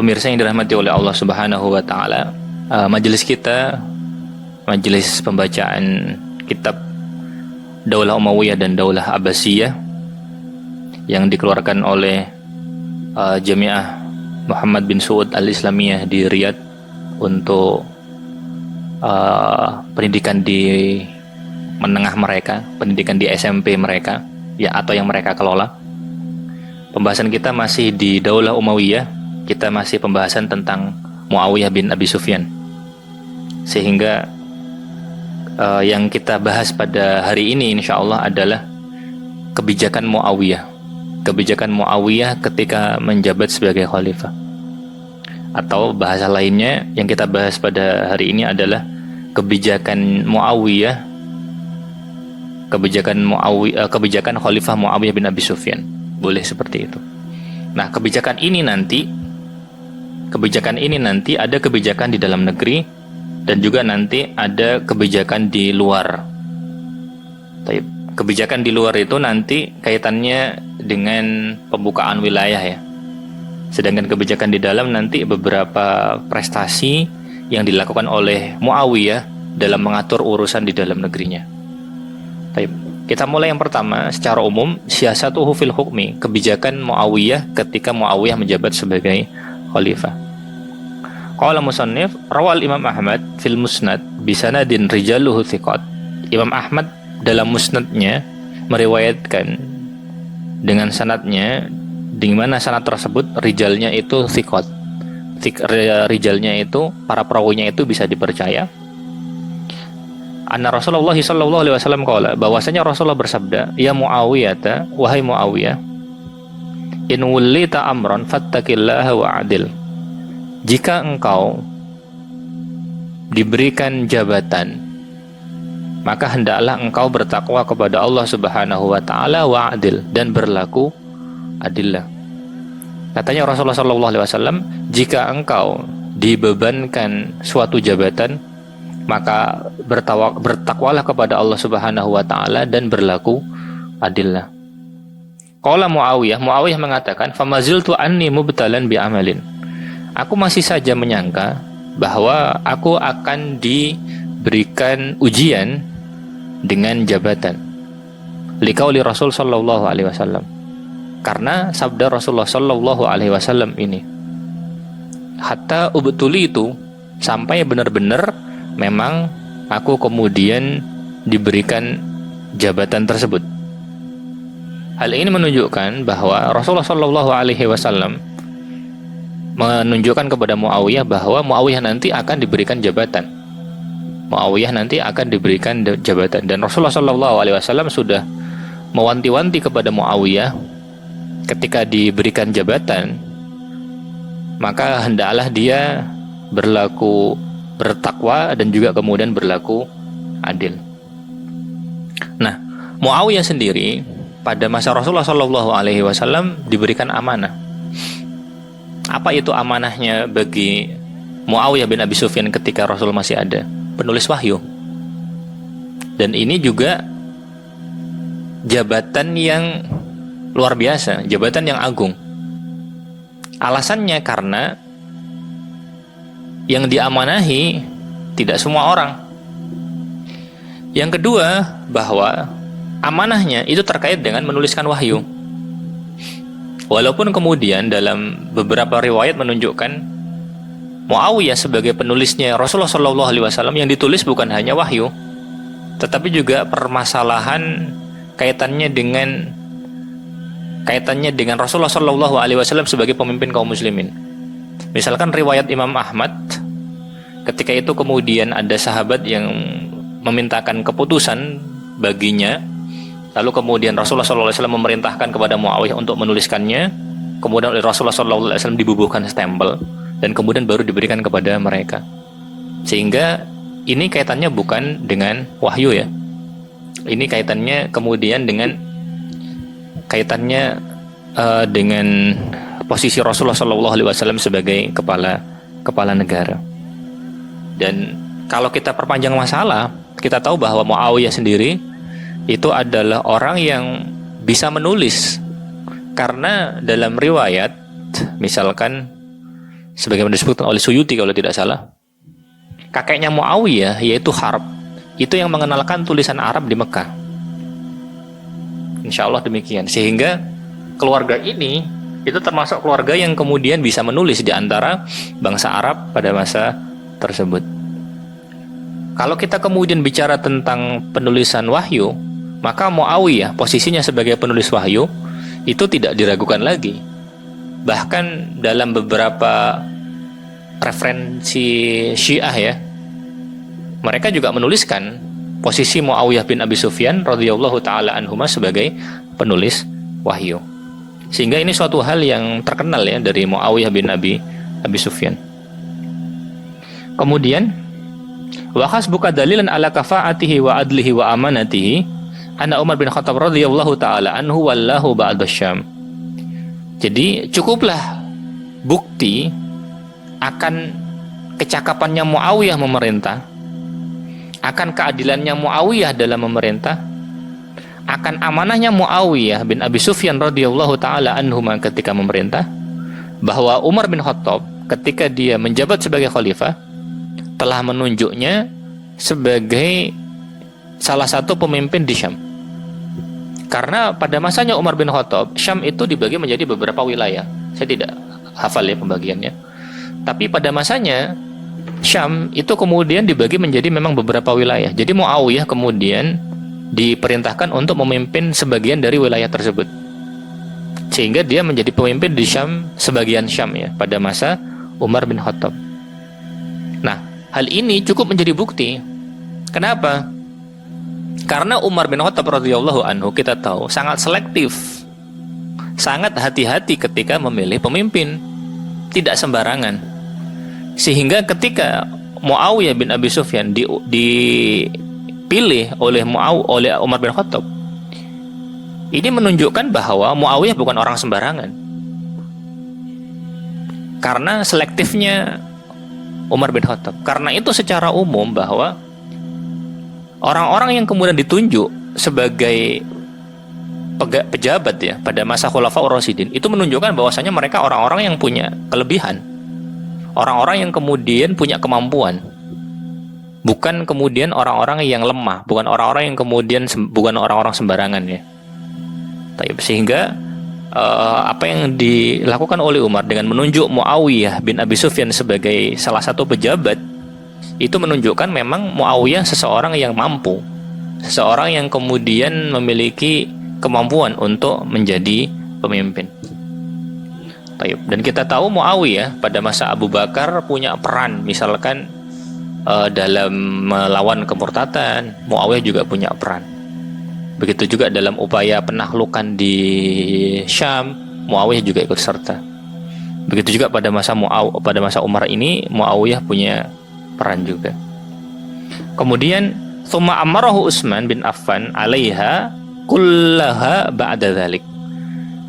Pemirsa yang dirahmati oleh Allah Subhanahu wa taala, majelis kita, majelis pembacaan kitab Daulah Umayyah dan Daulah Abbasiyah yang dikeluarkan oleh Jamiah Muhammad bin Saud Al-Islamiyah di Riyadh untuk pendidikan di menengah mereka, pendidikan di SMP mereka, ya, atau yang mereka kelola. Pembahasan kita masih di Daulah Umayyah. Kita masih pembahasan tentang Muawiyah bin Abi Sufyan. Sehingga yang kita bahas pada hari ini insyaallah adalah kebijakan Muawiyah. Kebijakan Muawiyah ketika menjabat sebagai khalifah. Atau bahasa lainnya yang kita bahas pada hari ini adalah kebijakan Muawiyah, kebijakan Khalifah Muawiyah bin Abi Sufyan. Boleh seperti itu. Nah, kebijakan ini nanti ada kebijakan di dalam negeri dan juga nanti ada kebijakan di luar. Kebijakan di luar itu nanti kaitannya dengan pembukaan wilayah, ya. Sedangkan kebijakan di dalam nanti beberapa prestasi yang dilakukan oleh Muawiyah dalam mengatur urusan di dalam negerinya. Kita mulai yang pertama secara umum, siyasatuhu fil hukmi, kebijakan Muawiyah ketika Muawiyah menjabat sebagai khalifah. Qala musannif rawal Imam Ahmad fil musnad bisanadin rijaluhu thiqat. Imam Ahmad dalam musnadnya meriwayatkan dengan sanadnya, di mana sanad tersebut rijalnya itu thiqat. Rijalnya itu, para perawinya itu bisa dipercaya. Anna Rasulullah sallallahu alaihi wasallam qala, bahwasanya Rasulullah bersabda, ya Muawiyah, wahai Muawiyah, in wulita amran fattaqillaha wa'adil. Jika engkau diberikan jabatan, maka hendaklah engkau bertakwa kepada Allah Subhanahu wa taala wa'adil, dan berlaku adillah. Katanya Rasulullah sallallahu alaihi wasallam, jika engkau dibebankan suatu jabatan, maka bertakwalah kepada Allah Subhanahu wa taala dan berlaku adillah. Qala Muawiyah mengatakan, famaziltu anni mubtalan bi amalin. Aku masih saja menyangka bahwa aku akan diberikan ujian dengan jabatan. Liqauli Rasul sallallahu alaihi wasallam. Karena sabda Rasulullah sallallahu alaihi wasallam ini, hatta ubtuli itu, sampai benar-benar memang aku kemudian diberikan jabatan tersebut. Hal ini menunjukkan bahwa Rasulullah Shallallahu Alaihi Wasallam menunjukkan kepada Muawiyah bahwa Muawiyah nanti akan diberikan jabatan. Dan Rasulullah Shallallahu Alaihi Wasallam sudah mewanti-wanti kepada Muawiyah ketika diberikan jabatan, maka hendaklah dia bertakwa dan juga kemudian berlaku adil. Nah, Muawiyah sendiri pada masa Rasulullah Shallallahu Alaihi Wasallam diberikan amanah. Apa itu amanahnya bagi Muawiyah bin Abi Sufyan ketika Rasul masih ada? Penulis wahyu. Dan ini juga jabatan yang luar biasa, jabatan yang agung. Alasannya karena yang diamanahi tidak semua orang. Yang kedua, bahwa amanahnya itu terkait dengan menuliskan wahyu. Walaupun kemudian dalam beberapa riwayat menunjukkan Muawiyah sebagai penulisnya Rasulullah Shallallahu Alaihi Wasallam, yang ditulis bukan hanya wahyu, tetapi juga permasalahan kaitannya dengan Rasulullah Shallallahu Alaihi Wasallam sebagai pemimpin kaum muslimin. Misalkan riwayat Imam Ahmad, ketika itu kemudian ada sahabat yang memintakan keputusan baginya, lalu kemudian Rasulullah SAW memerintahkan kepada Muawiyah untuk menuliskannya, kemudian oleh Rasulullah SAW dibubuhkan stempel, dan kemudian baru diberikan kepada mereka. Sehingga ini kaitannya bukan dengan wahyu, ya. Ini kaitannya kemudian dengan posisi Rasulullah SAW sebagai kepala negara. Dan kalau kita perpanjang masalah, kita tahu bahwa Muawiyah sendiri itu adalah orang yang bisa menulis. Karena dalam riwayat, misalkan sebagaimana disebutkan oleh Suyuti kalau tidak salah. Kakeknya Muawiyah yaitu Harb, itu yang mengenalkan tulisan Arab di Mekah. Insya Allah demikian. Sehingga keluarga ini itu termasuk keluarga yang kemudian bisa menulis di antara bangsa Arab pada masa tersebut. Kalau kita kemudian bicara tentang penulisan wahyu, maka Muawiyah posisinya sebagai penulis wahyu itu tidak diragukan lagi. Bahkan dalam beberapa referensi Syiah ya, mereka juga menuliskan posisi Muawiyah bin Abi Sufyan radhiyallahu taala anhuma sebagai penulis wahyu. Sehingga ini suatu hal yang terkenal ya dari Muawiyah bin Abi Sufyan. Kemudian wa hasbuka dalilan ala kafaatihi wa adlihi wa amanatihi anna Umar bin Khattab radhiyallahu taala anhu wallahu ba'da Syam. Jadi cukuplah bukti akan kecakapannya Muawiyah memerintah, akan keadilannya Muawiyah dalam memerintah, akan amanahnya Muawiyah bin Abi Sufyan radhiyallahu taala anhuma ketika memerintah, bahwa Umar bin Khattab ketika dia menjabat sebagai khalifah telah menunjuknya sebagai salah satu pemimpin di Syam. Karena pada masanya Umar bin Khattab, Syam itu dibagi menjadi beberapa wilayah. Saya tidak hafal ya pembagiannya. Tapi pada masanya Syam itu kemudian dibagi menjadi memang beberapa wilayah. Jadi Muawiyah kemudian diperintahkan untuk memimpin sebagian dari wilayah tersebut. Sehingga dia menjadi pemimpin di Syam, sebagian Syam ya, pada masa Umar bin Khattab. Nah, hal ini cukup menjadi bukti. Kenapa? Karena Umar bin Khattab radhiyallahu anhu kita tahu sangat selektif, sangat hati-hati ketika memilih pemimpin, tidak sembarangan. Sehingga ketika Muawiyah bin Abi Sufyan dipilih oleh Umar bin Khattab, ini menunjukkan bahwa Muawiyah bukan orang sembarangan. Karena selektifnya Umar bin Khattab. Karena itu secara umum bahwa orang-orang yang kemudian ditunjuk sebagai pejabat ya pada masa Khulafaur Rasyidin itu menunjukkan bahwasanya mereka orang-orang yang punya kelebihan, orang-orang yang kemudian punya kemampuan, bukan kemudian orang-orang yang lemah, bukan orang-orang yang kemudian bukan orang-orang sembarangan ya. Sehingga apa yang dilakukan oleh Umar dengan menunjuk Muawiyah bin Abi Sufyan sebagai salah satu pejabat itu menunjukkan memang Muawiyah seseorang yang mampu, seseorang yang kemudian memiliki kemampuan untuk menjadi pemimpin. Dan kita tahu Muawiyah pada masa Abu Bakar punya peran, misalkan dalam melawan kemurtadan, Muawiyah juga punya peran. Begitu juga dalam upaya penaklukan di Syam, Muawiyah juga ikut serta. Begitu juga pada masa Umar ini, Muawiyah punya peran juga. Kemudian thumma amarahu Utsman bin Affan 'alaiha kullaha ba'da dzalik.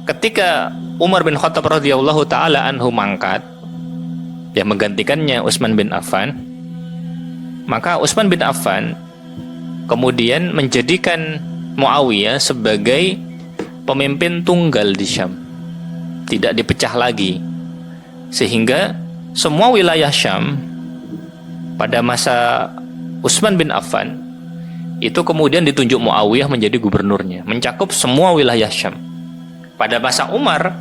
Ketika Umar bin Khattab radhiyallahu taala anhu mangkat yang menggantikannya Utsman bin Affan, maka Utsman bin Affan kemudian menjadikan Muawiyah sebagai pemimpin tunggal di Syam, tidak dipecah lagi, sehingga semua wilayah Syam pada masa Utsman bin Affan itu kemudian ditunjuk Muawiyah menjadi gubernurnya, mencakup semua wilayah Syam. Pada masa Umar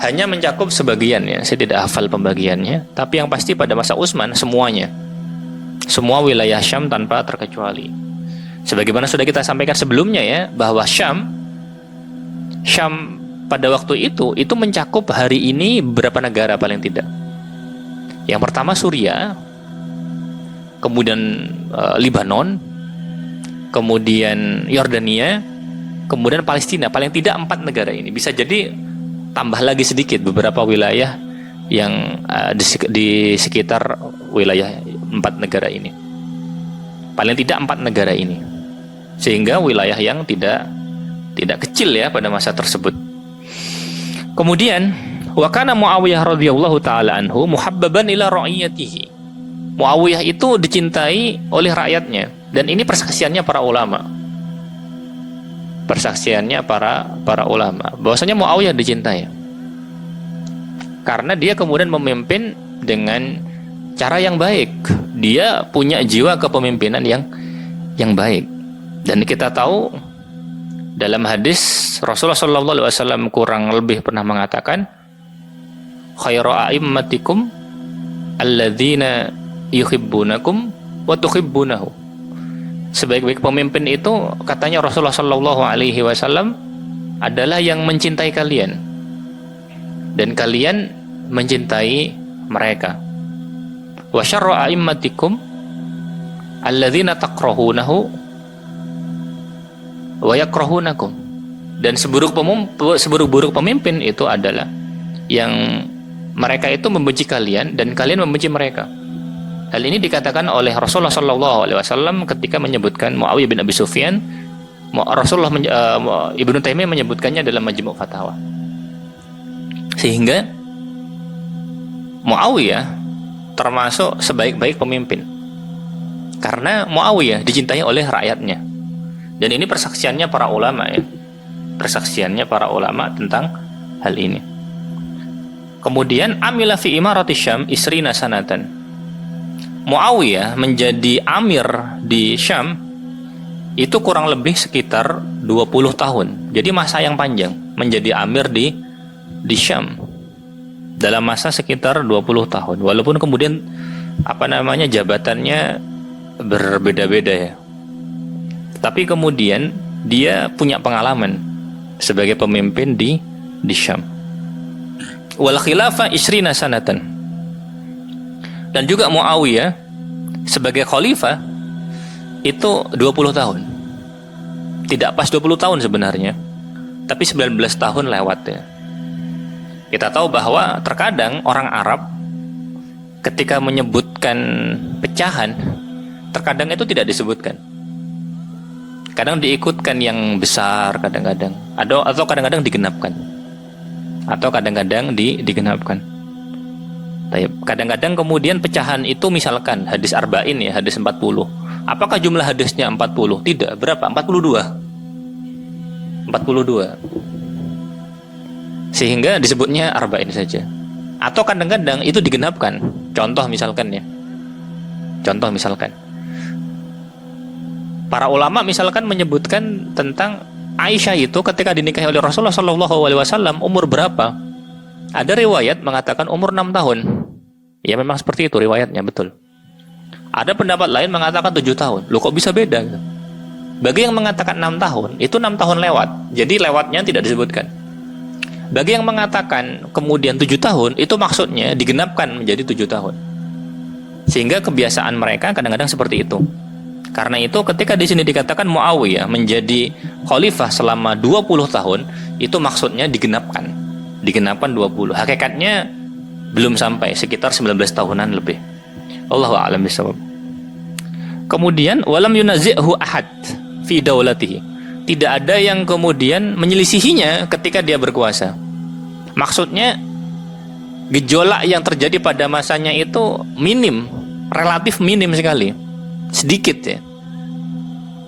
hanya mencakup sebagian ya, saya tidak hafal pembagiannya, tapi yang pasti pada masa Utsman semuanya, semua wilayah Syam tanpa terkecuali. Sebagaimana sudah kita sampaikan sebelumnya ya, bahwa Syam pada waktu itu mencakup hari ini berapa negara paling tidak. Yang pertama Suriah, kemudian Lebanon, kemudian Yordania, kemudian Palestina. Paling tidak 4 negara ini. Bisa jadi tambah lagi sedikit beberapa wilayah yang di sekitar wilayah 4 negara ini. Paling tidak 4 negara ini. Sehingga wilayah yang tidak kecil ya pada masa tersebut. Kemudian wa kana Muawiyah radhiyallahu taala anhu muhabbaban ila ra'iyatihi. Muawiyah itu dicintai oleh rakyatnya, dan ini persaksiannya para ulama. Persaksiannya para ulama bahwasanya Muawiyah dicintai. Karena dia kemudian memimpin dengan cara yang baik. Dia punya jiwa kepemimpinan yang baik. Dan kita tahu dalam hadis Rasulullah SAW kurang lebih pernah mengatakan, khairu a'immatikum alladzina yuhibbunakum wa tuhibbunahu. Sebaik-baik pemimpin itu, katanya Rasulullah SAW, adalah yang mencintai kalian dan kalian mencintai mereka. Wa syarru a'immatikum alladzina takrahunahu wa yakrahunakum. Dan seburuk-buruk pemimpin itu adalah yang mereka itu membenci kalian dan kalian membenci mereka. Hal ini dikatakan oleh Rasulullah SAW ketika menyebutkan Muawiyah bin Abi Sufyan. Rasulullah Ibnu Taimiyah menyebutkannya dalam Majmu' Fatawa. Sehingga Muawiyah termasuk sebaik-baik pemimpin karena Muawiyah dicintai oleh rakyatnya. Dan ini persaksiannya para ulama ya. Persaksiannya para ulama tentang hal ini. Kemudian amila fi imarati Syam isrina sanatan. Muawiyah menjadi amir di Syam itu kurang lebih sekitar 20 tahun. Jadi masa yang panjang menjadi amir di Syam. Dalam masa sekitar 20 tahun. Walaupun kemudian jabatannya berbeda-beda ya. Tapi kemudian dia punya pengalaman sebagai pemimpin di Syam. Wal khilafah isrina sanatan. Dan juga Muawiyah sebagai khalifah itu 20 tahun. Tidak pas 20 tahun sebenarnya, tapi 19 tahun lewat ya. Kita tahu bahwa terkadang orang Arab ketika menyebutkan pecahan, terkadang itu tidak disebutkan. Kadang diikutkan yang besar, kadang-kadang atau kadang-kadang digenapkan. Atau kadang-kadang digenapkan. Kadang-kadang kemudian pecahan itu misalkan hadis arba'in ya, hadis 40. Apakah jumlah hadisnya 40? Tidak. Berapa? 42. Sehingga disebutnya arba'in saja. Atau kadang-kadang itu digenapkan. Contoh misalkan. Para ulama misalkan menyebutkan tentang Aisyah itu ketika dinikahi oleh Rasulullah SAW umur berapa? Ada riwayat mengatakan umur 6 tahun. Ya memang seperti itu riwayatnya, betul. Ada pendapat lain mengatakan 7 tahun. Loh kok bisa beda? Bagi yang mengatakan 6 tahun, itu 6 tahun lewat. Jadi lewatnya tidak disebutkan. Bagi yang mengatakan kemudian 7 tahun, itu maksudnya digenapkan menjadi 7 tahun. Sehingga kebiasaan mereka kadang-kadang seperti itu. Karena itu ketika di sini dikatakan Muawiyah menjadi khalifah selama 20 tahun, itu maksudnya digenapkan 20. Hakikatnya belum sampai, sekitar 19 tahunan lebih. Allahu a'lam bishawab. Kemudian walam yunazi'hu ahad fi daulatihi. Tidak ada yang kemudian menyelisihinya ketika dia berkuasa. Maksudnya gejolak yang terjadi pada masanya itu minim, relatif minim sekali. Sedikit ya.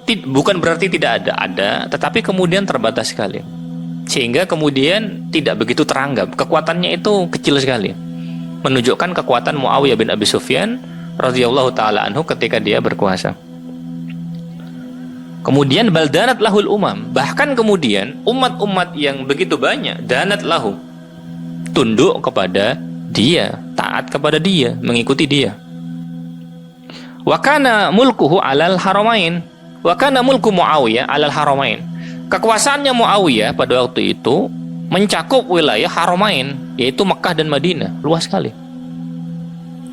Bukan berarti tidak ada, tetapi kemudian terbatas sekali. Sehingga kemudian tidak begitu teranggap. Kekuatannya itu kecil sekali. Menunjukkan kekuatan Muawiyah bin Abi Sufyan radhiyallahu taala anhu ketika dia berkuasa. Kemudian baldanat lahul umam. Bahkan kemudian umat-umat yang begitu banyak danat lahu, tunduk kepada dia, taat kepada dia, mengikuti dia. Wa kana mulkuhu alal haramain. Wa kana mulku Muawiyah alal haramain. Kekuasaannya Muawiyah pada waktu itu mencakup wilayah Haramain, yaitu Mekah dan Madinah, luas sekali.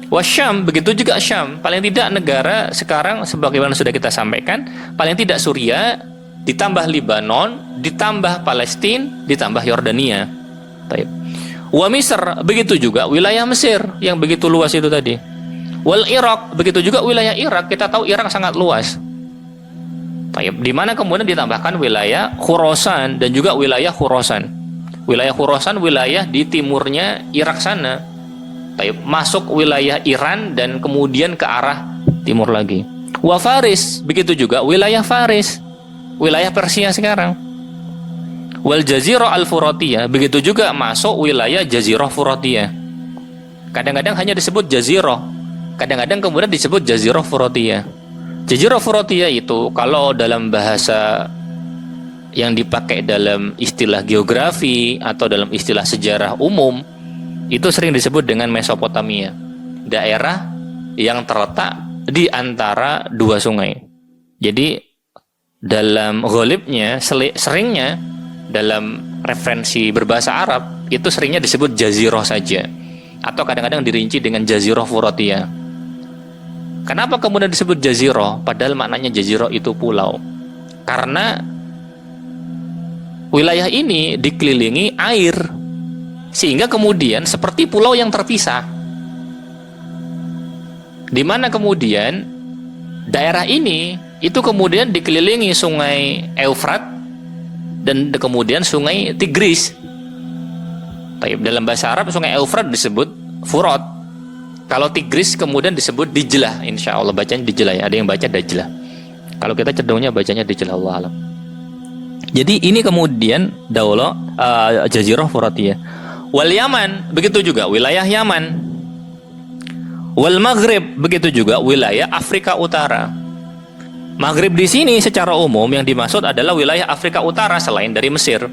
Wasyam, begitu juga Syam. Paling tidak negara sekarang sebagaimana sudah kita sampaikan, paling tidak Suriah, ditambah Libanon, ditambah Palestina, ditambah Yordania. Wa Misr, begitu juga wilayah Mesir yang begitu luas itu tadi. Wal Irak, begitu juga wilayah Irak. Kita tahu Irak sangat luas. Di mana kemudian ditambahkan wilayah Khurasan dan juga wilayah Khurasan. Wilayah Khurasan wilayah di timurnya Irak sana. Masuk wilayah Iran dan kemudian ke arah timur lagi. Wa Faris, begitu juga wilayah Faris, wilayah Persia sekarang. Wal Jazirah Al-Furatiyah, begitu juga masuk wilayah Jazirah Furatiyah. Kadang-kadang hanya disebut jazirah, kadang-kadang kemudian disebut jazirah Furotiyah. Jazirah Furotiyah itu kalau dalam bahasa yang dipakai dalam istilah geografi atau dalam istilah sejarah umum, itu sering disebut dengan Mesopotamia, daerah yang terletak di antara dua sungai. Jadi dalam ghalibnya, seringnya dalam referensi berbahasa Arab itu seringnya disebut jazirah saja, atau kadang-kadang dirinci dengan jazirah Furotiyah. Kenapa kemudian disebut jazirah padahal maknanya jazirah itu pulau? Karena wilayah ini dikelilingi air, sehingga kemudian seperti pulau yang terpisah, di mana kemudian daerah ini itu kemudian dikelilingi sungai Eufrat dan kemudian sungai Tigris. Dalam bahasa Arab sungai Eufrat disebut Furat, kalau Tigris kemudian disebut Dijlah. Insya Allah bacanya Dijlah ya, ada yang baca Dajlah, kalau kita cenderungnya bacanya Dijlah, Allah alam. Jadi ini kemudian daulah Jazirah Furatiyah. Wal Yaman, begitu juga wilayah Yaman. Wal Maghrib, begitu juga wilayah Afrika Utara. Maghrib di sini secara umum yang dimaksud adalah wilayah Afrika Utara selain dari Mesir.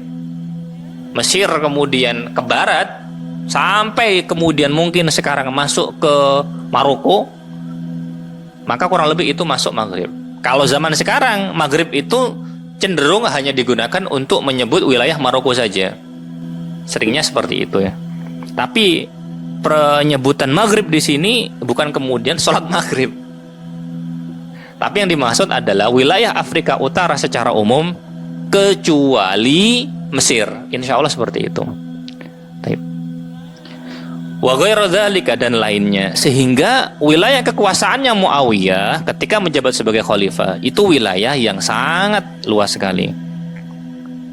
Mesir kemudian ke barat sampai kemudian mungkin sekarang masuk ke Maroko, maka kurang lebih itu masuk Maghrib. Kalau zaman sekarang Maghrib itu cenderung hanya digunakan untuk menyebut wilayah Maroko saja, seringnya seperti itu ya. Tapi penyebutan Maghrib di sini bukan kemudian sholat Maghrib, tapi yang dimaksud adalah wilayah Afrika Utara secara umum kecuali Mesir, insya Allah seperti itu. Wa ghairu dzalika, dan lainnya, sehingga wilayah kekuasaannya Muawiyah ketika menjabat sebagai khalifah itu wilayah yang sangat luas sekali.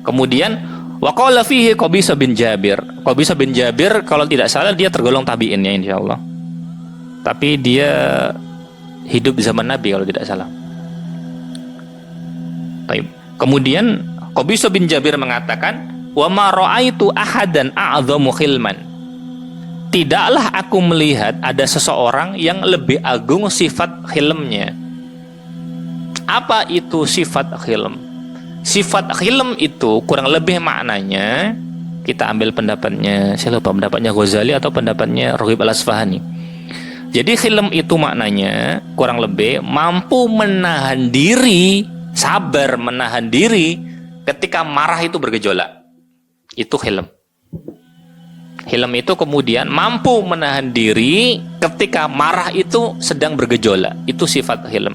Kemudian wa qala fihi Qabisa bin Jabir. Qabisa bin Jabir kalau tidak salah dia tergolong tabi'in ya insya Allah, tapi dia hidup di zaman Nabi kalau tidak salah. Kemudian Qabisa bin Jabir mengatakan, wa ma ra'aitu ahadan a'dhamu khilman. Tidaklah aku melihat ada seseorang yang lebih agung sifat khilmnya. Apa itu sifat khilm? Sifat khilm itu kurang lebih maknanya, kita ambil pendapatnya, saya lupa pendapatnya Ghazali atau pendapatnya Raghib Al-Asfahani. Jadi khilm itu maknanya kurang lebih mampu menahan diri, sabar menahan diri ketika marah itu bergejolak. Itu khilm. Khilm itu kemudian mampu menahan diri ketika marah itu sedang bergejolak. Itu sifat khilm.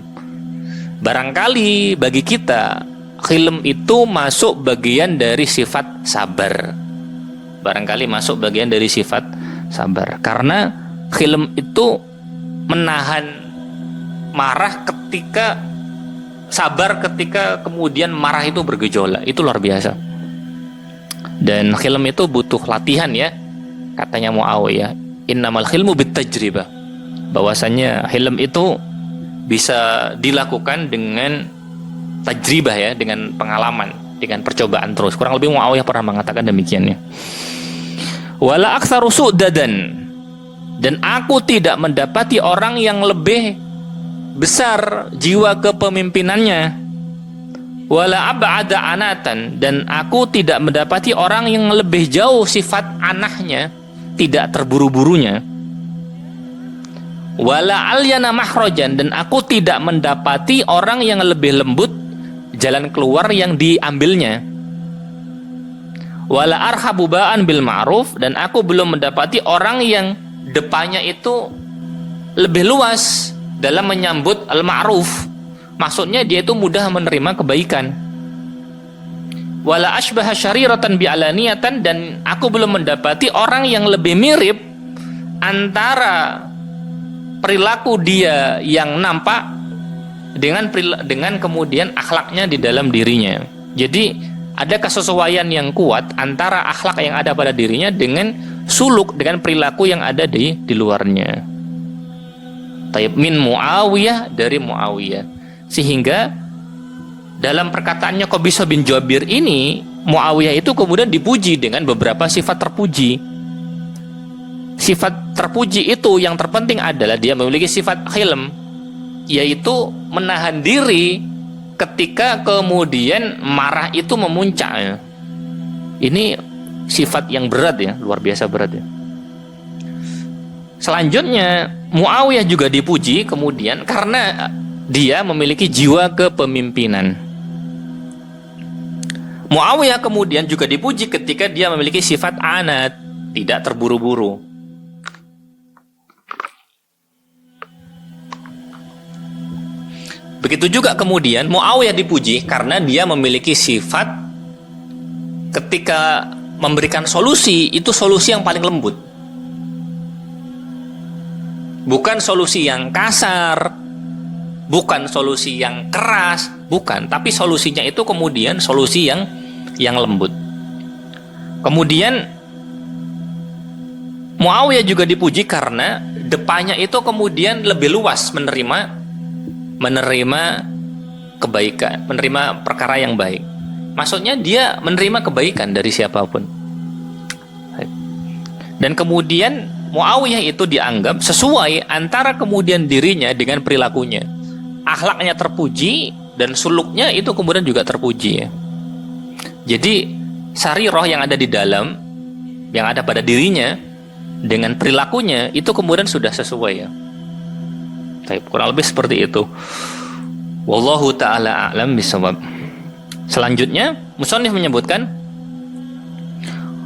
Barangkali bagi kita khilm itu masuk bagian dari sifat sabar. Barangkali masuk bagian dari sifat sabar. Karena khilm itu menahan marah ketika sabar ketika kemudian marah itu bergejolak. Itu luar biasa. Dan khilm itu butuh latihan ya. Katanya Muawiyah, innamal khilmu bitajribah. Bahwasanya khilm itu bisa dilakukan dengan tajribah ya, dengan pengalaman, dengan percobaan terus. Kurang lebih Muawiyah pernah mengatakan demikian ya. Wala aktsaru su'dadan, dan aku tidak mendapati orang yang lebih besar jiwa kepemimpinannya. Wala ab'ada anatan, dan aku tidak mendapati orang yang lebih jauh sifat anahnya, tidak terburu-burunya. Wala alyana mahrajan, dan aku tidak mendapati orang yang lebih lembut jalan keluar yang diambilnya. Wala arhabu ba'an bil ma'ruf, dan aku belum mendapati orang yang depannya itu lebih luas dalam menyambut al-ma'ruf. Maksudnya dia itu mudah menerima kebaikan. Wala asbaha syariratan bi'alaniyatan, dan aku belum mendapati orang yang lebih mirip antara perilaku dia yang nampak dengan kemudian akhlaknya di dalam dirinya. Jadi ada kesesuaian yang kuat antara akhlak yang ada pada dirinya dengan suluk, dengan perilaku yang ada di luarnya. Taib min Muawiyah, dari Muawiyah. Sehingga dalam perkataannya Qabisa bin Jabir ini, Muawiyah itu kemudian dipuji dengan beberapa sifat terpuji. sifat terpuji itu yang terpenting adalah dia memiliki sifat hilm, yaitu menahan diri ketika kemudian marah itu memuncak ya. Ini sifat yang berat ya, luar biasa berat ya. Selanjutnya Muawiyah juga dipuji kemudian karena dia memiliki jiwa kepemimpinan. Muawiyah kemudian juga dipuji ketika dia memiliki sifat anat, tidak terburu-buru. Begitu juga kemudian Muawiyah dipuji karena dia memiliki sifat ketika memberikan solusi, itu solusi yang paling lembut. Bukan solusi yang kasar, bukan solusi yang keras, bukan, tapi solusinya itu kemudian solusi yang lembut. Kemudian Muawiyah juga dipuji karena depannya itu kemudian lebih luas menerima kebaikan, menerima perkara yang baik. Maksudnya dia menerima kebaikan dari siapapun. Dan kemudian Muawiyah itu dianggap sesuai antara kemudian dirinya dengan perilakunya. Akhlaknya terpuji dan suluknya itu kemudian juga terpuji ya. Jadi sarirah yang ada di dalam, yang ada pada dirinya dengan perilakunya itu kemudian sudah sesuai ya. Kurang lebih seperti itu. Wallahu ta'ala a'lam bishawab. Selanjutnya musannif menyebutkan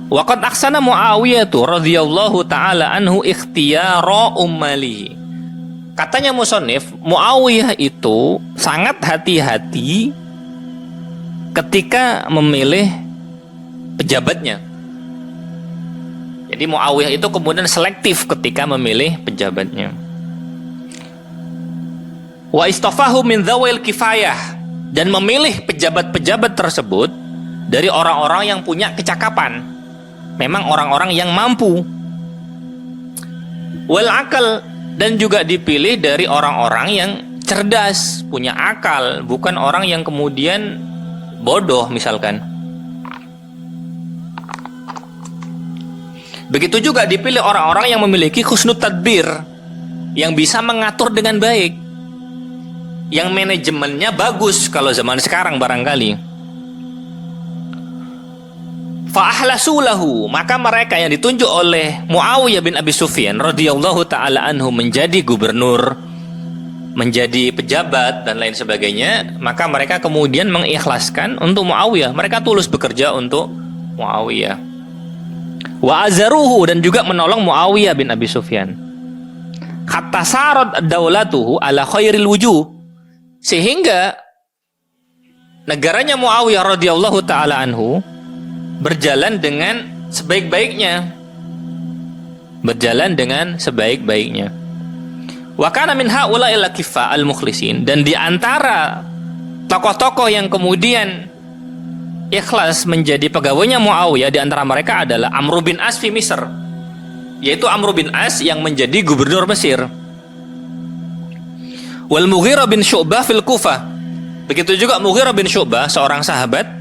waqad ahsana Muawiyah radhiyallahu ta'ala anhu ikhtiyara ummalihi. Katanya musannif, Muawiyah itu sangat hati-hati ketika memilih pejabatnya. Jadi Muawiyah itu kemudian selektif ketika memilih pejabatnya. Wa istafahu min dzawil kifayah, dan memilih pejabat-pejabat tersebut dari orang-orang yang punya kecakapan. Memang orang-orang yang mampu. Wal akal, dan juga dipilih dari orang-orang yang cerdas, punya akal, bukan orang yang kemudian bodoh misalkan. Begitu juga dipilih orang-orang yang memiliki husnul tadbir, yang bisa mengatur dengan baik, yang manajemennya bagus kalau zaman sekarang barangkali. Fa'ahlasulahu, maka mereka yang ditunjuk oleh Muawiyah bin Abi Sufyan radhiyallahu ta'ala anhu menjadi gubernur, menjadi pejabat dan lain sebagainya, maka mereka kemudian mengikhlaskan untuk Muawiyah. Mereka tulus bekerja untuk Muawiyah. Wa azaruhu, dan juga menolong Muawiyah bin Abi Sufyan. Hatta sarat daulatuhu ala khairil wujuh, sehingga negaranya Muawiyah radhiyallahu ta'ala anhu berjalan dengan sebaik-baiknya. Berjalan dengan sebaik-baiknya. Wa kana min haula'il akifa al-mukhlisin, dan di antara tokoh-tokoh yang kemudian ikhlas menjadi pegawainya Muawiyah, di antara mereka adalah Amr bin As fi Misr, yaitu Amr bin As yang menjadi gubernur Mesir. Wal Mughirah bin Syu'bah fil Kufah. Begitu juga Mughirah bin Syu'bah, seorang sahabat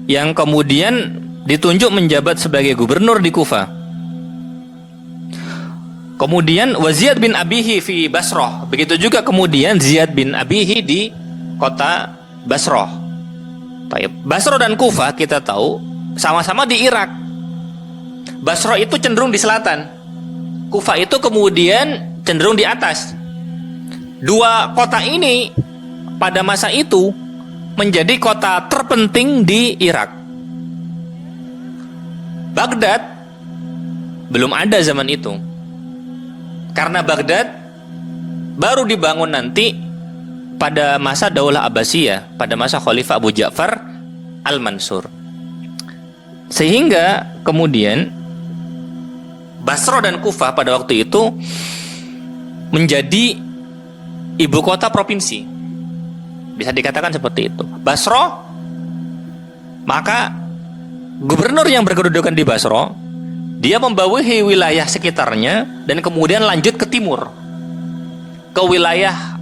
yang kemudian ditunjuk menjabat sebagai gubernur di Kufah. Kemudian Ziyad bin Abihi fi Basrah. Begitu juga kemudian Ziyad bin Abihi di kota Basrah. Basrah dan Kufah kita tahu sama-sama di Irak. Basrah itu cenderung di selatan, Kufah itu kemudian cenderung di atas. Dua kota ini pada masa itu menjadi kota terpenting di Irak. Baghdad belum ada zaman itu, karena Baghdad baru dibangun nanti pada masa Daulah Abbasiyah, pada masa Khalifah Abu Ja'far Al-Mansur. Sehingga kemudian Basrah dan Kufah pada waktu itu menjadi ibu kota provinsi, bisa dikatakan seperti itu. Basrah, maka gubernur yang berkedudukan di Basrah, dia membawahi wilayah sekitarnya dan kemudian lanjut ke timur, ke wilayah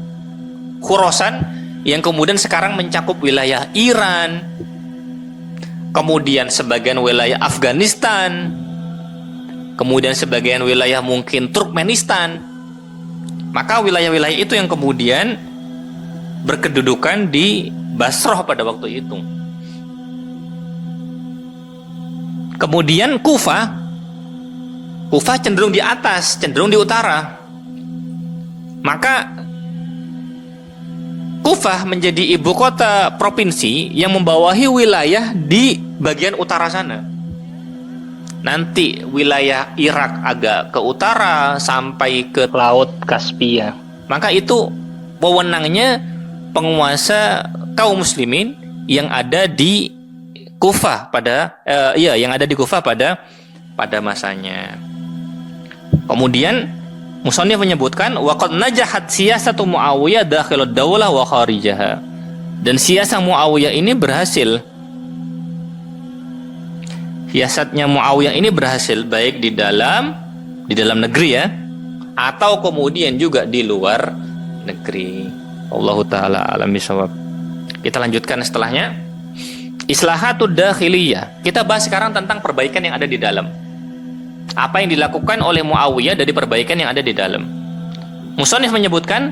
Khurasan yang kemudian sekarang mencakup wilayah Iran, kemudian sebagian wilayah Afghanistan, kemudian sebagian wilayah mungkin Turkmenistan. Maka wilayah-wilayah itu yang kemudian berkedudukan di Basrah pada waktu itu. Kemudian Kufah cenderung di atas, cenderung di utara. Maka Kufah menjadi ibu kota provinsi yang membawahi wilayah di bagian utara sana. Nanti wilayah Irak agak ke utara sampai ke Laut Kaspia. Maka itu wewenangnya penguasa kaum muslimin yang ada di Kufah pada masanya. Kemudian musannif menyebutkan waqad najahat siyasatu Muawiyah dakhilud daulah wa kharijaha. Dan siasat Muawiyah ini berhasil. Siasatnya Muawiyah ini berhasil baik di dalam negeri ya, atau kemudian juga di luar negeri. Allahu taala alam bisawab. Kita lanjutkan setelahnya. Islahatud dakhiliyah. Kita bahas sekarang tentang perbaikan yang ada di dalam. Apa yang dilakukan oleh Muawiyah dari perbaikan yang ada di dalam. Musannif menyebutkan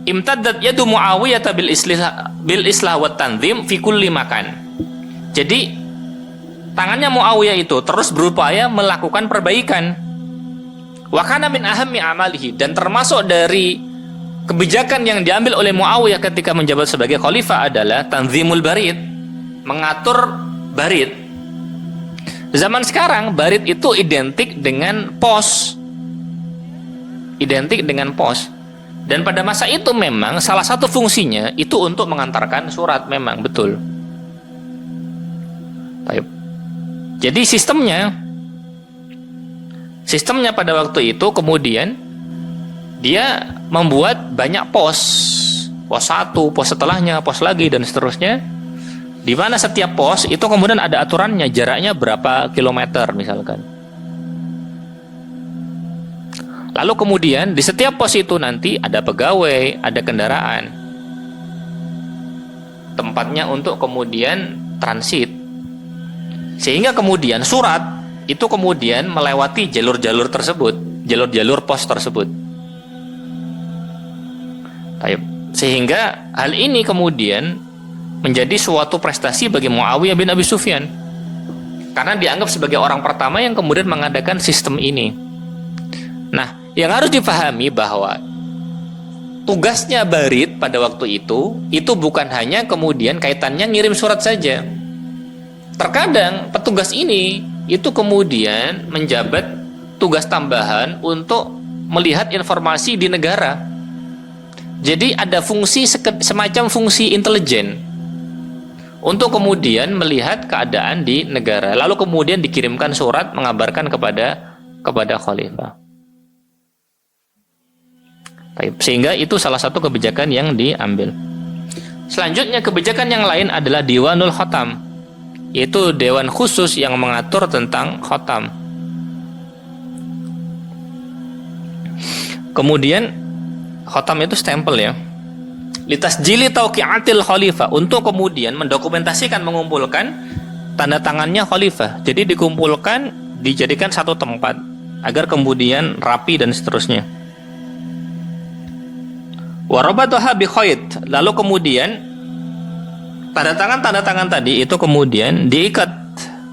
imtaddat yadu Muawiyah bil islah wa tanzim fi kulli makan. Jadi tangannya Muawiyah itu terus berupaya melakukan perbaikan. Wa kana min ahammi amalihi, dan termasuk dari kebijakan yang diambil oleh Muawiyah ketika menjabat sebagai khalifah adalah tanzimul barid, mengatur barid. Zaman sekarang barid itu identik dengan pos. Dan pada masa itu memang salah satu fungsinya itu untuk mengantarkan surat, memang betul. Baik. Jadi sistemnya pada waktu itu kemudian dia membuat banyak pos 1, pos setelahnya, pos lagi, dan seterusnya, di mana setiap pos itu kemudian ada aturannya, jaraknya berapa kilometer misalkan. Lalu kemudian di setiap pos itu nanti ada pegawai, ada kendaraan, tempatnya untuk kemudian transit, sehingga kemudian surat itu kemudian melewati jalur-jalur tersebut, jalur-jalur pos tersebut. Sehingga hal ini kemudian menjadi suatu prestasi bagi Muawiyah bin Abi Sufyan, karena dianggap sebagai orang pertama yang kemudian mengadakan sistem ini. Nah, yang harus dipahami bahwa tugasnya barid pada waktu itu bukan hanya kemudian kaitannya ngirim surat saja. Terkadang petugas ini itu kemudian menjabat tugas tambahan untuk melihat informasi di negara. Jadi ada fungsi semacam fungsi intelijen untuk kemudian melihat keadaan di negara, lalu kemudian dikirimkan surat mengabarkan kepada khalifah. Sehingga itu salah satu kebijakan yang diambil. Selanjutnya kebijakan yang lain adalah Diwanul Khotam, yaitu dewan khusus yang mengatur tentang khotam. Kemudian khotam itu stempel ya, litasjili tauqi'atil khalifah, untuk kemudian mendokumentasikan, mengumpulkan tanda tangannya khalifah. Jadi dikumpulkan, dijadikan satu tempat agar kemudian rapi dan seterusnya. Warabataha bi khayt, lalu kemudian tanda tangan tadi itu kemudian diikat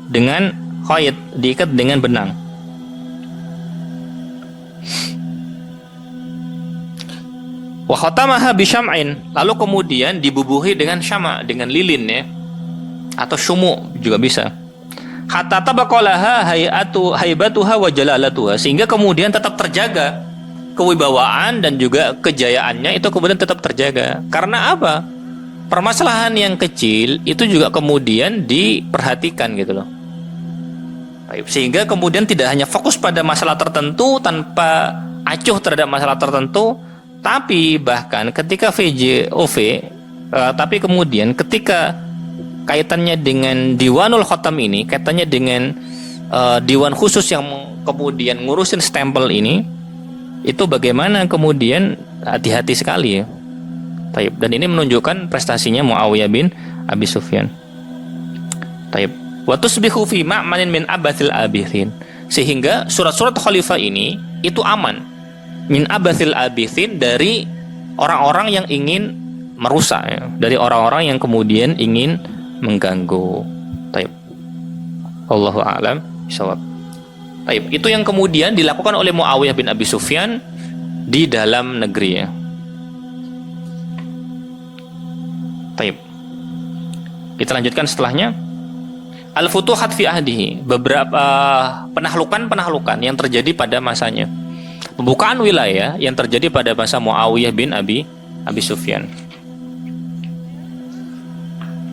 dengan khayt, diikat dengan benang. Wa khatamaha bi syam'in, lalu kemudian dibubuhi dengan syama', dengan lilin ya, atau syumu juga bisa. Hatta tabaqalaha haibatuha wa jalalatuha, sehingga kemudian tetap terjaga kewibawaan dan juga kejayaannya itu kemudian tetap terjaga. Karena apa? Permasalahan yang kecil itu juga kemudian diperhatikan gitu loh. Sehingga kemudian tidak hanya fokus pada masalah tertentu tanpa acuh terhadap masalah tertentu, tapi bahkan ketika VJOV, tapi kemudian ketika kaitannya dengan Diwanul Khotam ini, kaitannya dengan Diwan khusus yang kemudian ngurusin stempel ini, itu bagaimana kemudian hati-hati sekali ya. Dan ini menunjukkan prestasinya Muawiyah bin Abi Sufyan. Wa tusbihu fi ma'manin min abathil abithin, Sehingga surat-surat khalifah ini itu aman min abathil abithin, dari orang-orang yang ingin merusak ya, dari orang-orang yang kemudian ingin mengganggu. Taib. Allahu a'lam bishawab. Taib. Itu yang kemudian dilakukan oleh Muawiyah bin Abi Sufyan di dalam negeri ya. Taib. Kita lanjutkan setelahnya. Al-Futuhat fi ahdihi, beberapa penahlukan yang terjadi pada masanya. Pembukaan wilayah yang terjadi pada masa Muawiyah bin Abi Sufyan.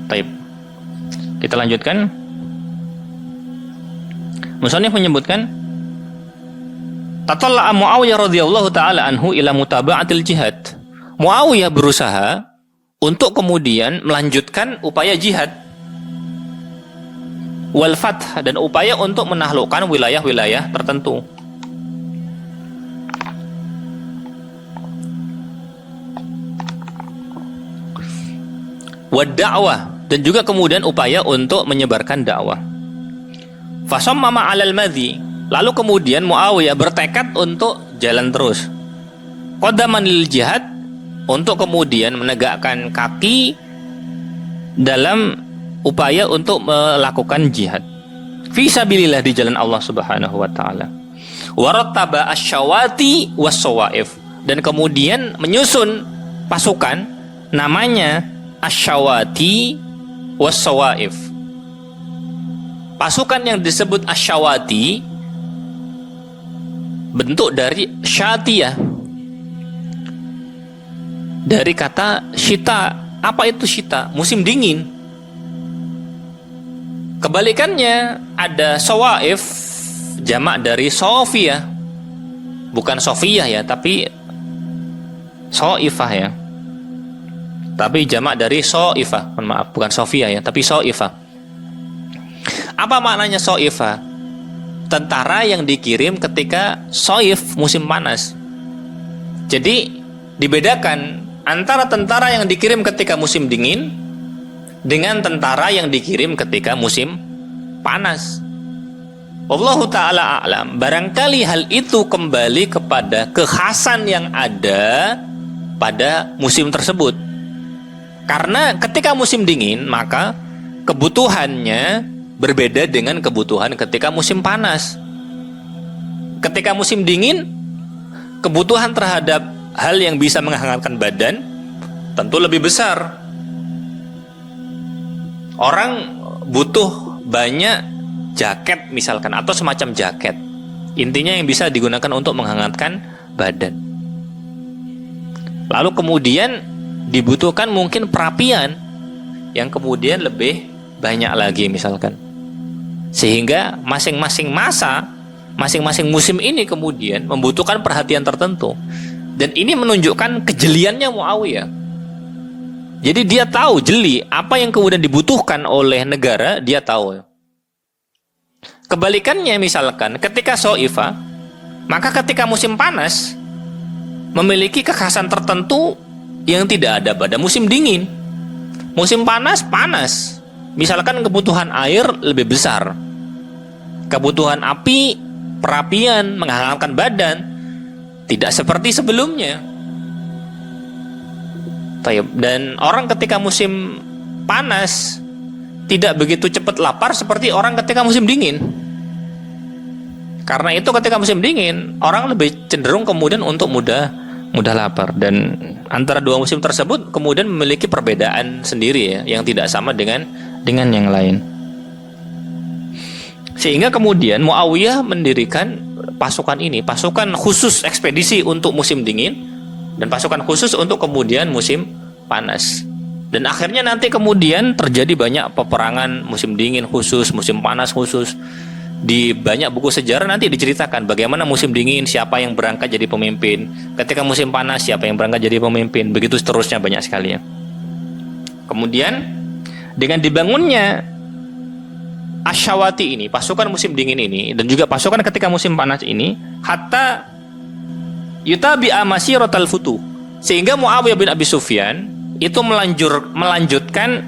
Taib. Kita lanjutkan. Musannif menyebutkan, Tatalla'a Muawiyah radhiyallahu taala anhu ila mutaba'atil jihad. Muawiyah berusaha untuk kemudian melanjutkan upaya jihad. Wal fath, dan upaya untuk menaklukkan wilayah-wilayah tertentu. Wad da'wah, dan juga kemudian upaya untuk menyebarkan dakwah. Fasammama 'alal madhi, lalu kemudian Muawiyah bertekad untuk jalan terus. Qadaman lil jihad, untuk kemudian menegakkan kaki dalam upaya untuk melakukan jihad fi sabilillah, di jalan Allah Subhanahu wa taala. Warattaba asyawati was-sawaif, dan kemudian menyusun pasukan namanya asyawati was-sawaif. Pasukan yang disebut asyawati bentuk dari syatiyah, dari kata syita. Apa itu syita? Musim dingin. Kebalikannya ada sawaif, jamak dari sofiyah, bukan sofiyah ya, tapi soifah ya, tapi jamak dari soifah. Maaf, bukan sofiyah ya, tapi soifah. Apa maknanya soifah? Tentara yang dikirim ketika soif, musim panas. Jadi dibedakan antara tentara yang dikirim ketika musim dingin dengan tentara yang dikirim ketika musim panas. Wallahu ta'ala a'lam. Barangkali hal itu kembali kepada kekhasan yang ada pada musim tersebut. Karena ketika musim dingin, maka kebutuhannya berbeda dengan kebutuhan ketika musim panas. Ketika musim dingin, kebutuhan terhadap hal yang bisa menghangatkan badan tentu lebih besar. Orang butuh banyak jaket misalkan, atau semacam jaket. Intinya yang bisa digunakan untuk menghangatkan badan. Lalu kemudian dibutuhkan mungkin perapian yang kemudian lebih banyak lagi misalkan. Sehingga masing-masing masa, masing-masing musim ini kemudian membutuhkan perhatian tertentu. Dan ini menunjukkan kejeliannya Muawiyah. Jadi dia tahu jeli apa yang kemudian dibutuhkan oleh negara, dia tahu. Kebalikannya misalkan ketika soifah, maka ketika musim panas memiliki kekhasan tertentu yang tidak ada pada musim dingin. Musim panas, panas. Misalkan kebutuhan air lebih besar. Kebutuhan api, perapian, menghangatkan badan tidak seperti sebelumnya. Dan orang ketika musim panas tidak begitu cepat lapar seperti orang ketika musim dingin. Karena itu ketika musim dingin orang lebih cenderung kemudian untuk mudah lapar. Dan antara dua musim tersebut kemudian memiliki perbedaan sendiri ya, yang tidak sama dengan yang lain. Sehingga kemudian Muawiyah mendirikan pasukan ini, pasukan khusus ekspedisi untuk musim dingin dan pasukan khusus untuk kemudian musim panas. Dan akhirnya nanti kemudian terjadi banyak peperangan musim dingin khusus, musim panas khusus. Di banyak buku sejarah nanti diceritakan bagaimana musim dingin siapa yang berangkat jadi pemimpin, ketika musim panas siapa yang berangkat jadi pemimpin, begitu seterusnya, banyak sekali ya. Kemudian dengan dibangunnya Asyawati ini, pasukan musim dingin ini, dan juga pasukan ketika musim panas ini, hatta yutabi'a masiratal futuh, sehingga Muawiyah bin Abi Sufyan itu melanjutkan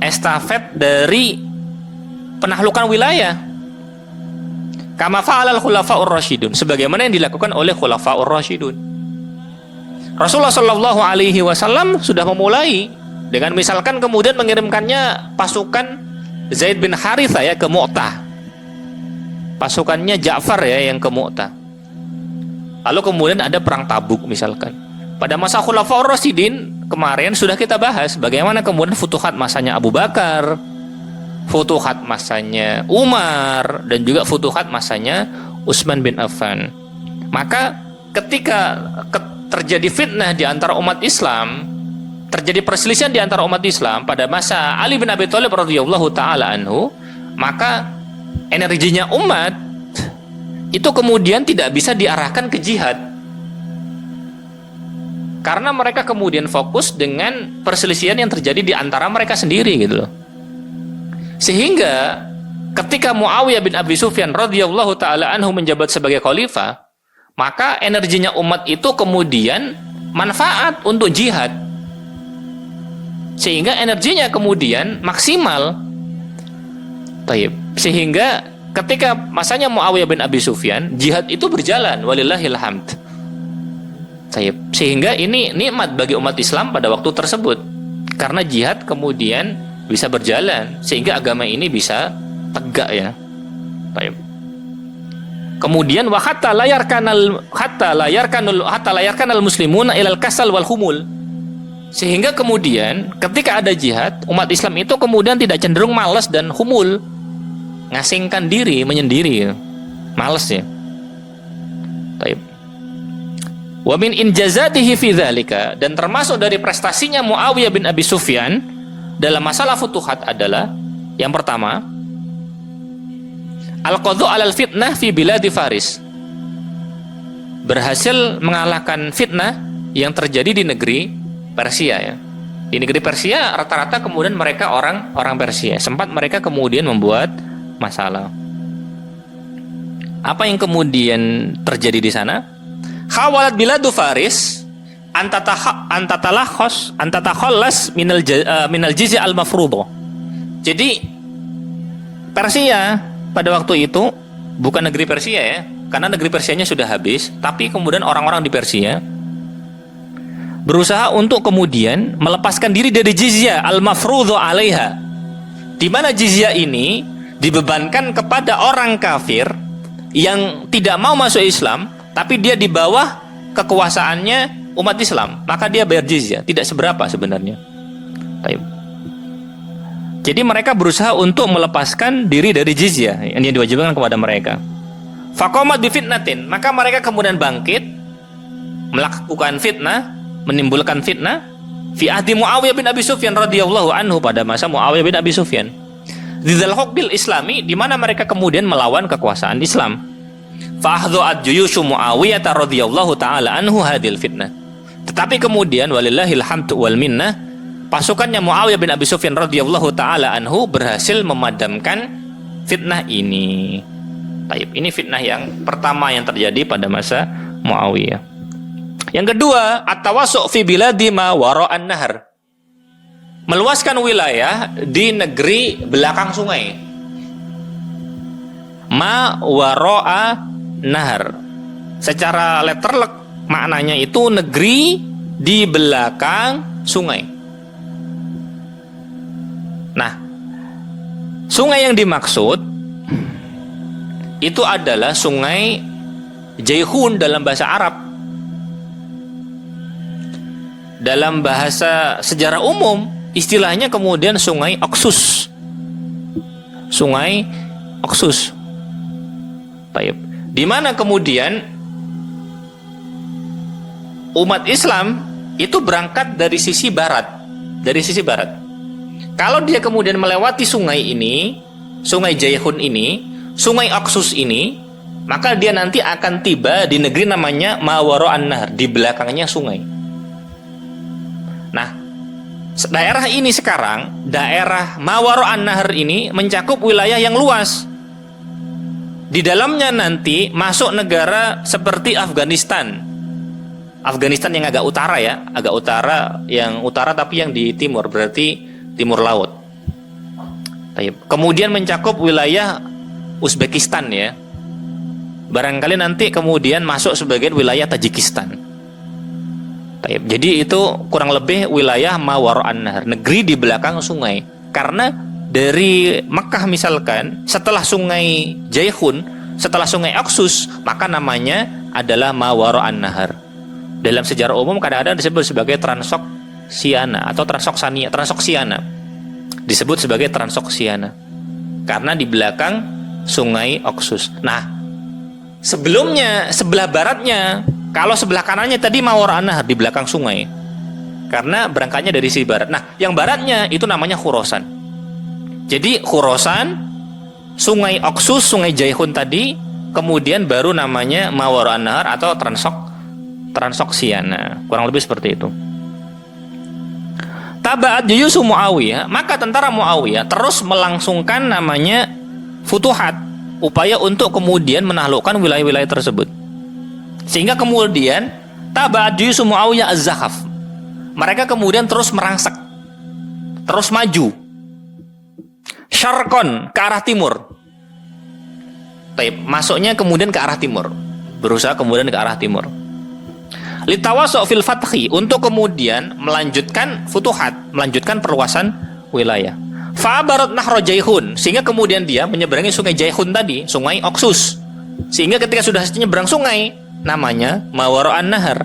estafet dari penaklukan wilayah. Kama fa'alal khulafaur rasyidun, sebagaimana yang dilakukan oleh khulafaur rasyidun. Rasulullah Shallallahu alaihi wasallam sudah memulai dengan misalkan kemudian mengirimkannya pasukan Zaid bin Harithah ya ke Mu'tah. Pasukannya Ja'far ya yang ke Mu'tah. Lalu kemudian ada perang Tabuk misalkan. Pada masa khulafaur rasyidin kemarin sudah kita bahas bagaimana kemudian futuhat masanya Abu Bakar, futuhat masanya Umar, dan juga futuhat masanya Utsman bin Affan. Maka ketika terjadi fitnah di antara umat Islam, terjadi perselisihan di antara umat Islam pada masa Ali bin Abi Thalib radhiyallahu taala anhu, maka energinya umat itu kemudian tidak bisa diarahkan ke jihad. Karena mereka kemudian fokus dengan perselisihan yang terjadi di antara mereka sendiri gitu loh. Sehingga ketika Muawiyah bin Abi Sufyan radhiyallahu taala anhu menjabat sebagai khalifah, maka energinya umat itu kemudian manfaat untuk jihad. Sehingga energinya kemudian maksimal. Taib. Sehingga ketika masanya Muawiyah bin Abi Sufyan, jihad itu berjalan walillahil hamd. Taib. Sehingga ini nikmat bagi umat Islam pada waktu tersebut. Karena jihad kemudian bisa berjalan sehingga agama ini bisa tegak ya. Taib. Kemudian wa hatta layarkanal muslimuna ilal kasal wal humul. Sehingga kemudian ketika ada jihad, umat Islam itu kemudian tidak cenderung malas dan humul, ngasingkan diri, menyendiri, malas ya. Taib. Wa min injazatihi fi dzalika, dan termasuk dari prestasinya Muawiyah bin Abi Sufyan dalam masalah futuhat adalah yang pertama, al-qadhu 'alal fitnah fi biladi Faris. Berhasil mengalahkan fitnah yang terjadi di negeri Persia ya. Di negeri Persia rata-rata kemudian mereka orang Persia. Sempat mereka kemudian membuat masalah. Apa yang kemudian terjadi di sana? Khawalat biladu Faris antatakhallas minal jizya al-mafruḍah. Jadi Persia pada waktu itu bukan negeri Persia ya, karena negeri Persianya sudah habis, tapi kemudian orang-orang di Persia berusaha untuk kemudian melepaskan diri dari jizya al-mafruḍah 'alaiha, di mana jizya ini dibebankan kepada orang kafir yang tidak mau masuk Islam, tapi dia di bawah kekuasaannya umat Islam, maka dia bayar jizya, tidak seberapa sebenarnya. Jadi mereka berusaha untuk melepaskan diri dari jizya yang diwajibkan kepada mereka. Faqamat bi fitnatin, maka mereka kemudian bangkit melakukan fitnah, menimbulkan fitnah fi ahdi Muawiyah bin Abi Sufyan radhiyallahu anhu, pada masa Muawiyah bin Abi Sufyan. Dzal hukbil islami, di mana mereka kemudian melawan kekuasaan Islam. Fa ahdha'at juyushu Muawiyah radhiyallahu taala anhu hadil fitnah. Tetapi kemudian walillahil hamdu wal minnah, pasukannya Muawiyah bin Abi Sufyan radhiyallahu taala anhu berhasil memadamkan fitnah ini. Baik, ini fitnah yang pertama yang terjadi pada masa Muawiyah. Yang kedua, at-tawassu' fi biladi ma wara'an nahar. Meluaskan wilayah di negeri belakang sungai. Ma wara'a nahar. Secara letterlek maknanya itu negeri di belakang sungai. Nah, sungai yang dimaksud itu adalah sungai Jaihun dalam bahasa Arab. Dalam bahasa sejarah umum, istilahnya kemudian sungai Oxus. Sungai Oxus. Baik. Di mana kemudian umat Islam itu berangkat dari sisi barat. Dari sisi barat. Kalau dia kemudian melewati sungai ini, sungai Jaihun ini, sungai Oxus ini, maka dia nanti akan tiba di negeri namanya Ma wara'an nahar, di belakangnya sungai. Nah, daerah ini sekarang, daerah Ma wara'an nahar ini mencakup wilayah yang luas. Di dalamnya nanti masuk negara seperti Afghanistan. Afghanistan yang agak utara ya, agak utara, yang utara tapi yang di timur, berarti timur laut. Kemudian mencakup wilayah Uzbekistan ya. barangkali nanti kemudian masuk sebagian wilayah Tajikistan. Jadi itu kurang lebih wilayah Mawara an-Nahar, negeri di belakang sungai. Karena dari Mekah misalkan, setelah sungai Jaihun, setelah sungai Oxus, maka namanya adalah Mawara an-Nahar. Dalam sejarah umum kadang-kadang disebut sebagai Transoxiana atau Transoxiana. Disebut sebagai Transoxiana karena di belakang sungai Oxus. Nah, sebelumnya sebelah baratnya, kalau sebelah kanannya tadi Mawara an-Nahar di belakang sungai, karena berangkatnya dari sisi barat. Nah, yang baratnya itu namanya Khurasan. Jadi Khurasan, sungai Oxus, sungai Jaihun tadi, kemudian baru namanya Mawara an-Nahar atau Transoxiana. Kurang lebih seperti itu. Taba'at juyusu Muawiyah, maka tentara Muawiyah terus melangsungkan namanya futuhat, upaya untuk kemudian menaklukkan wilayah-wilayah tersebut. Sehingga kemudian taba'at juyusu Muawiyah az-Zakhaf, mereka kemudian terus merangsek, terus maju syarqon, ke arah timur. Masuknya kemudian ke arah timur, berusaha kemudian ke arah timur. Litawasuk fil fathi, untuk kemudian melanjutkan futuhat, melanjutkan perluasan wilayah. Fa'abarat nahra Jaihun, sehingga kemudian dia menyeberangi sungai Jaihun tadi, sungai Oxus. Sehingga ketika sudah nyeberang sungai, namanya Mawara an-Nahar,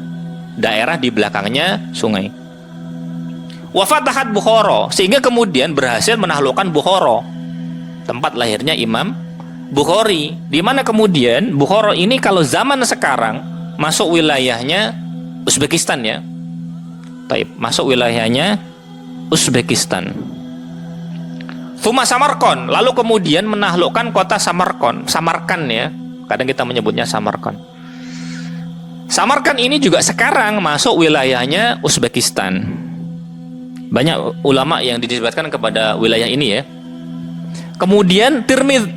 daerah di belakangnya sungai. Wa fatahat Bukhara, sehingga kemudian berhasil menaklukkan Bukhara, tempat lahirnya Imam Bukhari, di mana kemudian Bukhara ini kalau zaman sekarang masuk wilayahnya Uzbekistan ya. Masuk wilayahnya Uzbekistan. Thumma Samarkand, lalu kemudian menaklukkan kota Samarkand ya. Kadang kita menyebutnya Samarkand. Samarkand ini juga sekarang masuk wilayahnya Uzbekistan. Banyak ulama yang dinisbatkan kepada wilayah ini ya. Kemudian Tirmidz,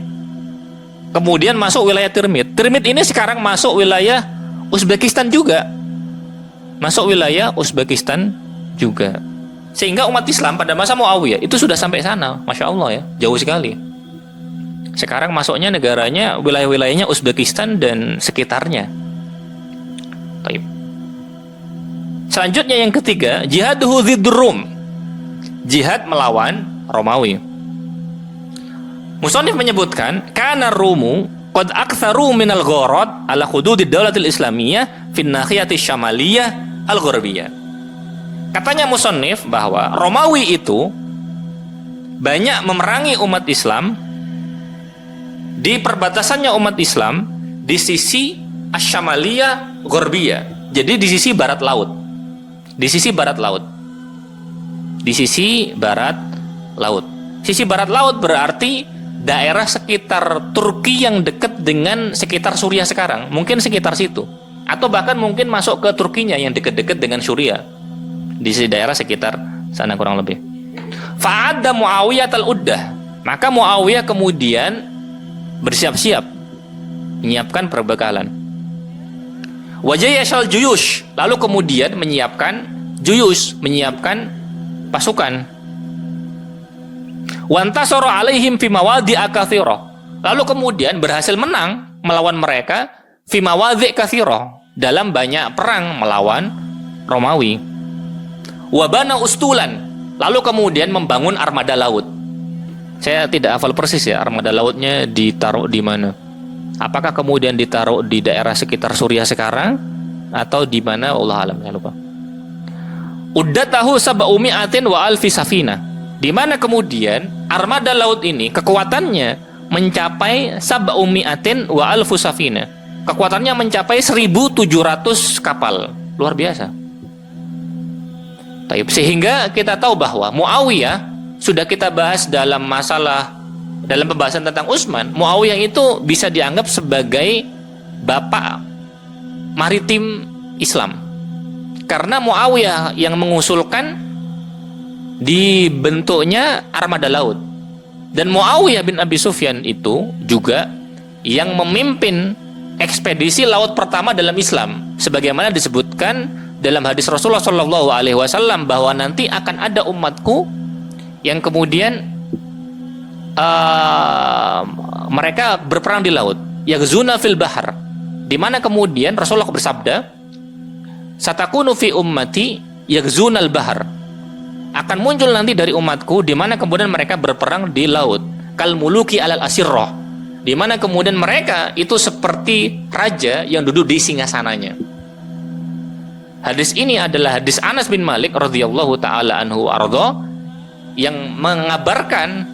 kemudian masuk wilayah Tirmidz. Tirmidz ini sekarang masuk wilayah Uzbekistan juga. Masuk wilayah Uzbekistan juga. Sehingga umat Islam pada masa Muawiyah itu sudah sampai sana. Masya Allah ya, jauh sekali. Sekarang masuknya negaranya, wilayah-wilayahnya Uzbekistan dan sekitarnya. Taib. Selanjutnya yang ketiga, jihaduhu dziddur Rum, jihad melawan Romawi. Musannif menyebutkan, kana Rumu qad aktsaru minal gharat ala hududid daulatil islamiyah fin nahiyati syamaliyah al-gharbiyah. Katanya musannif bahwa Romawi itu banyak memerangi umat Islam di perbatasannya umat Islam di sisi asy-syamaliyah gharbiyah. Jadi di sisi barat laut. Di sisi barat laut. Di sisi barat laut. Sisi barat laut berarti daerah sekitar Turki yang dekat dengan sekitar Suriah sekarang, mungkin sekitar situ, atau bahkan mungkin masuk ke Turkinya yang dekat-dekat dengan Suriah, di daerah sekitar sana kurang lebih. Fa'adda Muawiyah al-Uddah, maka Muawiyah kemudian bersiap-siap menyiapkan perbekalan. Wajayashal juyush, lalu kemudian menyiapkan juyush, menyiapkan pasukan. Wantasara alaihim fi mawadhi'a katsira, lalu kemudian berhasil menang melawan mereka fi mawadhi' katsira, dalam banyak perang melawan Romawi. Wabana ustulan, lalu kemudian membangun armada laut. Saya tidak hafal persis ya, armada lautnya ditaruh di mana. Apakah kemudian ditaruh di daerah sekitar Suriah sekarang atau di mana, Allah alam, saya lupa. Uddatahu sab'umi'atin wa alfi safina, di mana kemudian armada laut ini kekuatannya mencapai sab'umi'atin wa alfu safina. Kekuatannya mencapai 1.700 kapal. Luar biasa. Sehingga kita tahu bahwa Muawiyah, sudah kita bahas dalam pembahasan tentang Utsman, Muawiyah itu bisa dianggap sebagai bapak maritim Islam. Karena Muawiyah yang mengusulkan dibentuknya armada laut. Dan Muawiyah bin Abi Sufyan itu juga yang memimpin ekspedisi laut pertama dalam Islam, sebagaimana disebutkan dalam hadis Rasulullah SAW bahwa nanti akan ada umatku yang kemudian mereka berperang di laut. yaghzuna fil bahr. Di mana kemudian Rasulullah bersabda, satakunu fi ummati yaghzunal bahr. Akan muncul nanti dari umatku di mana kemudian mereka berperang di laut, kal muluki alal asirrah. Di mana kemudian mereka itu seperti raja yang duduk di singgasananya. Hadis ini adalah hadis Anas bin Malik radhiyallahu taala anhu arda yang mengabarkan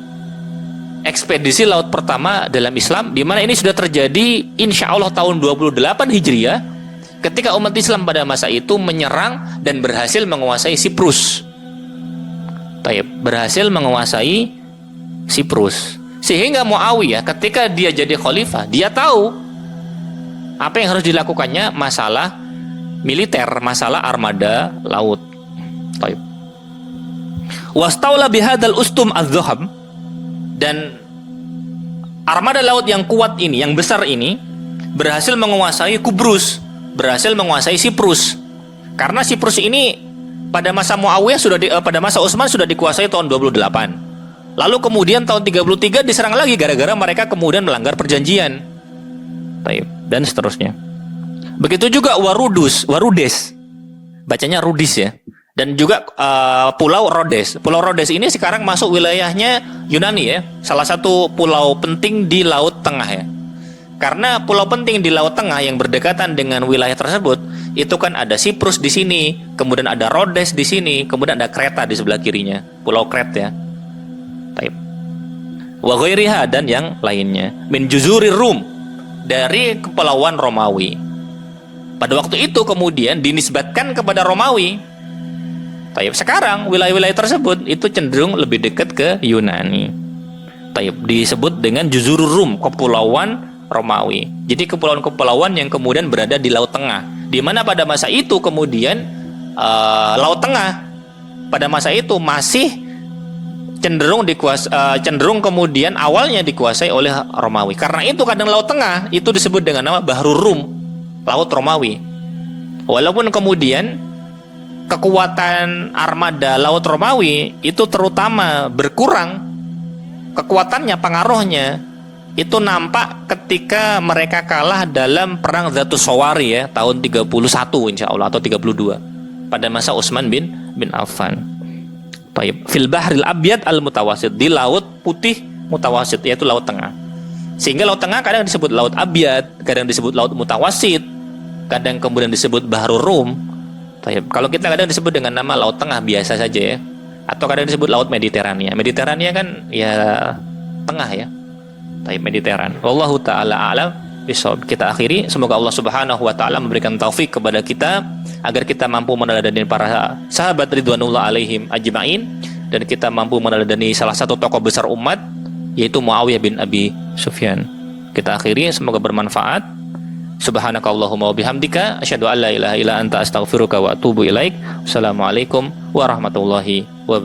ekspedisi laut pertama dalam Islam, di mana ini sudah terjadi insya Allah tahun 28 Hijriah, ketika umat Islam pada masa itu menyerang dan berhasil menguasai Siprus. Berhasil menguasai Siprus. Sehingga Muawiyah ketika dia jadi khalifah, dia tahu apa yang harus dilakukannya, masalah militer, masalah armada laut. Wastaula bihadzal ustum az-zahab, dan armada laut yang kuat ini, yang besar ini, berhasil menguasai Kubrus, berhasil menguasai Siprus. Karena Siprus ini pada masa Muawiyah pada masa Utsman sudah dikuasai tahun 28. Lalu kemudian tahun 33 diserang lagi gara-gara mereka kemudian melanggar perjanjian. Dan seterusnya. Begitu juga Warudes. Bacanya Rudis ya. Dan juga Pulau Rhodes. Pulau Rhodes ini sekarang masuk wilayahnya Yunani ya. Salah satu pulau penting di Laut Tengah ya. Karena pulau penting di Laut Tengah yang berdekatan dengan wilayah tersebut, itu kan ada Siprus di sini, kemudian ada Rhodes di sini, kemudian ada Kreta di sebelah kirinya, Pulau Kret ya. Wa ghairiha, dan yang lainnya. Min juzuri Rum, dari kepulauan Romawi. Pada waktu itu kemudian dinisbatkan kepada Romawi. Sekarang wilayah-wilayah tersebut itu cenderung lebih dekat ke Yunani. Disebut dengan juzur Rum, kepulauan Romawi. Jadi kepulauan-kepulauan yang kemudian berada di Laut Tengah, di mana pada masa itu kemudian Laut Tengah pada masa itu masih cenderung kemudian awalnya dikuasai oleh Romawi. Karena itu kadang Laut Tengah itu disebut dengan nama Bahrul Rum, Laut Romawi. Walaupun kemudian kekuatan armada Laut Romawi itu terutama berkurang, kekuatannya, pengaruhnya itu nampak ketika mereka kalah dalam perang Zatus Sawari ya, tahun 31 insya Allah atau 32 pada masa Utsman bin Affan. Fil Bahril Abyad al-Mutawasit, di Laut Putih Mutawasit, yaitu Laut Tengah. Sehingga Laut Tengah kadang disebut Laut Abyad, kadang disebut Laut Mutawasit, kadang kemudian disebut Bahrul Rum. Kalau kita kadang disebut dengan nama Laut Tengah biasa saja ya, atau kadang disebut Laut Mediterania. Mediterania kan ya tengah ya. Mediteran. Wallahu taala alam bisawab. Kita akhiri, semoga Allah Subhanahu wa taala memberikan taufik kepada kita agar kita mampu meneladani para sahabat ridwanullah alaihim ajmain, dan kita mampu meneladani salah satu tokoh besar umat, yaitu Muawiyah bin Abi Sufyan. Kita akhiri, semoga bermanfaat. Subhanakallahumma wa bihamdika asyhadu an la ilaha illa anta astaghfiruka wa atubu ilaik. Wassalamualaikum warahmatullahi wabarakatuh.